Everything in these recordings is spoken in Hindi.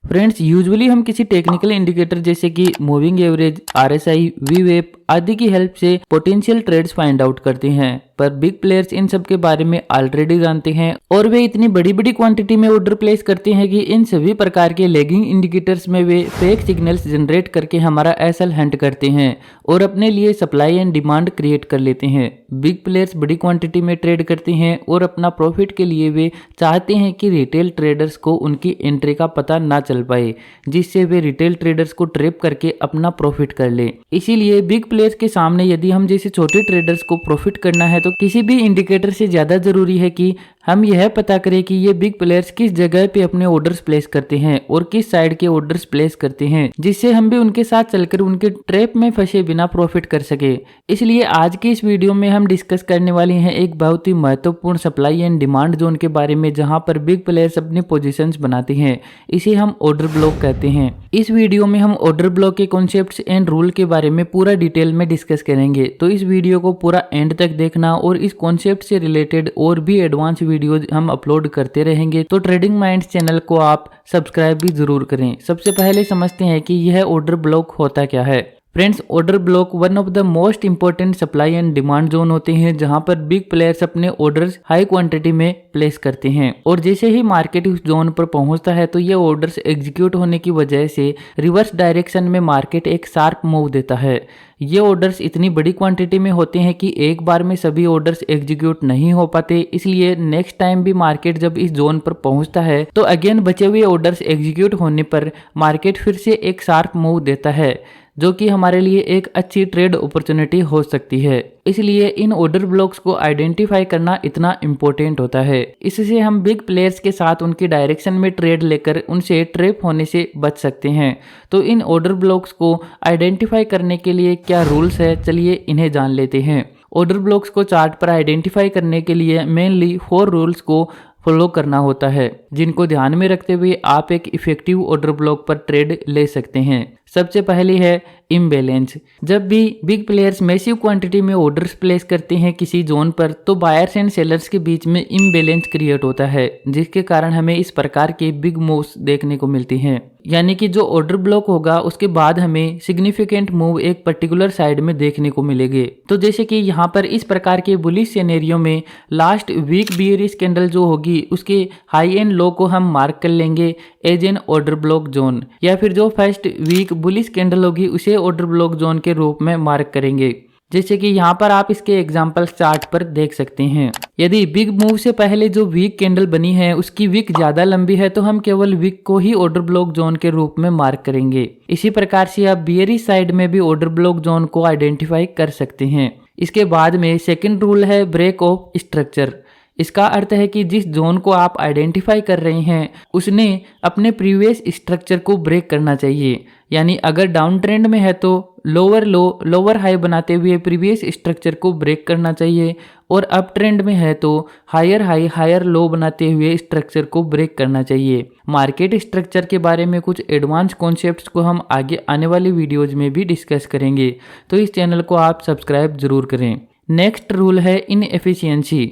फ्रेंड्स, यूजुअली हम किसी टेक्निकल इंडिकेटर जैसे कि मूविंग एवरेज, आरएसआई, वीवेप आदि की हेल्प से पोटेंशियल ट्रेड्स फाइंड आउट करते हैं, पर बिग प्लेयर्स इन सब के बारे में ऑलरेडी जानते हैं और वे इतनी बड़ी बड़ी क्वांटिटी में ऑर्डर प्लेस करते हैं कि इन सभी प्रकार के लैगिंग इंडिकेटर्स में वे फेक सिग्नल्स जनरेट करके हमारा एसएल हंट करते हैं और अपने लिए सप्लाई एंड डिमांड क्रिएट कर लेते हैं। बिग प्लेयर्स बड़ी क्वांटिटी में ट्रेड करते हैं और अपना प्रॉफिट के लिए वे चाहते हैं कि रिटेल ट्रेडर्स को उनकी एंट्री का पता ना चल पाए, जिससे वे रिटेल ट्रेडर्स को ट्रैप करके अपना प्रॉफिट कर ले। इसीलिए बिग प्लेयर्स के सामने यदि हम जैसे छोटे ट्रेडर्स को प्रॉफिट करना है तो किसी भी इंडिकेटर से ज्यादा जरूरी है कि हम यह पता करें कि ये बिग प्लेयर्स किस जगह पे अपने ऑर्डर्स प्लेस करते हैं और किस साइड के ऑर्डर्स प्लेस करते हैं, जिससे हम भी उनके साथ चलकर उनके ट्रैप में फंसे बिना प्रॉफिट कर सके। इसलिए आज की इस वीडियो में हम डिस्कस करने वाले हैं एक बहुत ही महत्वपूर्ण सप्लाई एंड डिमांड जोन के बारे में, जहां पर बिग प्लेयर्स अपने पोजीशंस बनाते हैं। इसे हम ऑर्डर ब्लॉक कहते हैं। इस वीडियो में हम ऑर्डर ब्लॉक के कॉन्सेप्ट्स एंड रूल के बारे में पूरा डिटेल में डिस्कस करेंगे, तो इस वीडियो को पूरा एंड तक देखना और इस कॉन्सेप्ट से रिलेटेड और भी एडवांस वीडियोज हम अपलोड करते रहेंगे। तो ट्रेडिंग माइंड्स चैनल को आप सब्सक्राइब भी जरूर करें। सबसे पहले समझते हैं कि यह ऑर्डर ब्लॉक होता क्या है। Friends, order block one of the most important supply and demand zone होते हैं, जहां पर बिग प्लेयर्स अपने ऑर्डर्स हाई क्वांटिटी में प्लेस करते हैं और जैसे ही मार्केट उस जोन पर पहुंचता है तो ये ऑर्डर्स एग्जीक्यूट होने की वजह से रिवर्स डायरेक्शन में मार्केट एक शार्प मूव देता है। ये ऑर्डर्स इतनी बड़ी क्वांटिटी में होते हैं कि एक बार में सभी ऑर्डर्स एग्जीक्यूट नहीं हो पाते, इसलिए नेक्स्ट टाइम भी मार्केट जब इस जोन पर पहुंचता है तो अगेन बचे हुए ऑर्डर्स एग्जीक्यूट होने पर मार्केट फिर से एक शार्प मूव देता है, जो कि हमारे लिए एक अच्छी ट्रेड अपॉर्चुनिटी हो सकती है। इसलिए इन ऑर्डर ब्लॉक्स को आइडेंटिफाई करना इतना इम्पोर्टेंट होता है। इससे हम बिग प्लेयर्स के साथ उनकी डायरेक्शन में ट्रेड लेकर उनसे ट्रैप होने से बच सकते हैं। तो इन ऑर्डर ब्लॉक्स को आइडेंटिफाई करने के लिए क्या रूल्स है, चलिए इन्हें जान लेते हैं। ऑर्डर ब्लॉक्स को चार्ट पर आइडेंटिफाई करने के लिए मेनली 4 रूल्स को फॉलो करना होता है, जिनको ध्यान में रखते हुए आप एक इफेक्टिव ऑर्डर ब्लॉक पर ट्रेड ले सकते हैं। सबसे पहले है इम्बैलेंस। जब भी बिग प्लेयर्स मैसिव क्वांटिटी में ऑर्डर्स प्लेस करते हैं किसी जोन पर तो बायर्स एंड सेलर्स के बीच में इम्बैलेंस क्रिएट होता है, जिसके कारण हमें इस प्रकार के बिग मूव्स देखने को मिलती हैं। यानी कि जो ऑर्डर ब्लॉक होगा उसके बाद हमें सिग्निफिकेंट मूव एक पर्टिकुलर साइड में देखने को मिलेंगे। तो जैसे कि यहाँ पर इस प्रकार के बुलिश सिनेरियो में लास्ट वीक बियरिश कैंडल जो होगी उसके हाई एंड लो को हम मार्क कर लेंगे as an order block zone, या फिर जो फर्स्ट वीक बुलिश कैंडल होगी उसे ऑर्डर ब्लॉक जोन के रूप में मार्क करेंगे। जैसे कि यहाँ पर आप इसके एग्जाम्पल चार्ट पर देख सकते हैं। यदि बिग मूव से पहले जो वीक कैंडल बनी है उसकी वीक ज्यादा लंबी है तो हम केवल वीक को ही ऑर्डर ब्लॉक जोन के रूप में मार्क करेंगे। इसी प्रकार से आप बियरिश साइड में भी ऑर्डर ब्लॉक जोन को आइडेंटिफाई कर सकते हैं। इसके बाद में सेकंड रूल है ब्रेक ऑफ स्ट्रक्चर। इसका अर्थ है कि जिस जोन को आप आइडेंटिफाई कर रहे हैं उसने अपने प्रीवियस स्ट्रक्चर को ब्रेक करना चाहिए। यानी अगर डाउन ट्रेंड में है तो लोअर लो लोअर हाई बनाते हुए प्रीवियस स्ट्रक्चर को ब्रेक करना चाहिए, और अप ट्रेंड में है तो हायर हाई हायर लो बनाते हुए स्ट्रक्चर को ब्रेक करना चाहिए। मार्केट स्ट्रक्चर के बारे में कुछ एडवांस कॉन्सेप्ट्स को हम आगे आने वाली वीडियोज में भी डिस्कस करेंगे, तो इस चैनल को आप सब्सक्राइब जरूर करें। नेक्स्ट रूल है इनएफिशिएंसी।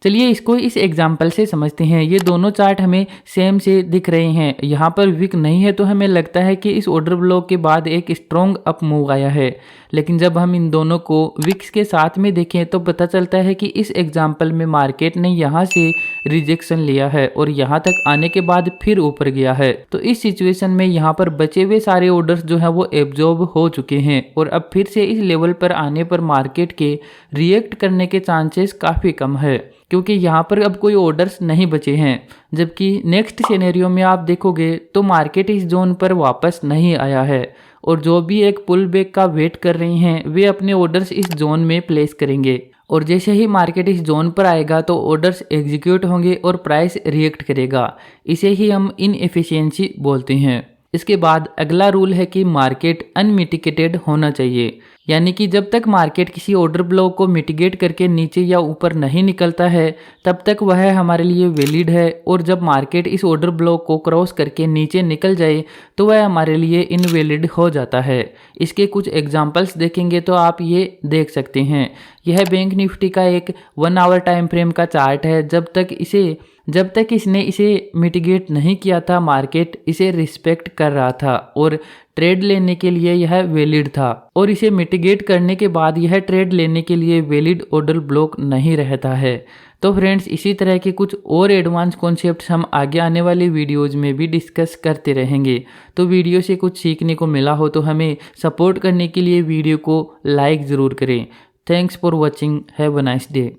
चलिए इसको इस एग्जाम्पल से समझते हैं। ये दोनों चार्ट हमें सेम से दिख रहे हैं। यहाँ पर वीक नहीं है तो हमें लगता है कि इस ऑर्डर ब्लॉक के बाद एक स्ट्रॉन्ग अप मूव आया है, लेकिन जब हम इन दोनों को विक्स के साथ में देखें तो पता चलता है कि इस एग्जाम्पल में मार्केट ने यहाँ से रिजेक्शन लिया है और यहाँ तक आने के बाद फिर ऊपर गया है। तो इस सिचुएशन में यहाँ पर बचे हुए सारे ऑर्डर्स जो है वो एब्जॉर्ब हो चुके हैं और अब फिर से इस लेवल पर आने पर मार्केट के रिएक्ट करने के चांसेस काफ़ी कम है, क्योंकि यहाँ पर अब कोई ऑर्डर्स नहीं बचे हैं। जबकि नेक्स्ट सिनेरियो में आप देखोगे तो मार्केट इस जोन पर वापस नहीं आया है और जो भी एक पुल बैक का वेट कर रहे हैं वे अपने ऑर्डर्स इस जोन में प्लेस करेंगे, और जैसे ही मार्केट इस जोन पर आएगा तो ऑर्डर्स एग्जीक्यूट होंगे और प्राइस रिएक्ट करेगा। इसे ही हम इनएफिशिएंसी बोलते हैं। इसके बाद अगला रूल है कि मार्केट अनमिटिगेटेड होना चाहिए। यानी कि जब तक मार्केट किसी ऑर्डर ब्लॉक को मिटिगेट करके नीचे या ऊपर नहीं निकलता है तब तक वह हमारे लिए वैलिड है, और जब मार्केट इस ऑर्डर ब्लॉक को क्रॉस करके नीचे निकल जाए तो वह हमारे लिए इनवैलिड हो जाता है। इसके कुछ एग्जांपल्स देखेंगे तो आप ये देख सकते हैं। यह बैंक निफ्टी का एक 1 आवर टाइम फ्रेम का चार्ट है। जब तक इसे जब तक इसने इसे मिटिगेट नहीं किया था, मार्केट इसे रिस्पेक्ट कर रहा था और ट्रेड लेने के लिए यह वैलिड था, और इसे मिटिगेट करने के बाद यह ट्रेड लेने के लिए वैलिड ऑर्डर ब्लॉक नहीं रहता है। तो फ्रेंड्स, इसी तरह के कुछ और एडवांस कॉन्सेप्ट्स हम आगे आने वाले वीडियोज़ में भी डिस्कस करते रहेंगे। तो वीडियो से कुछ सीखने को मिला हो तो हमें सपोर्ट करने के लिए वीडियो को लाइक ज़रूर करें। Thanks for watching, have a nice day.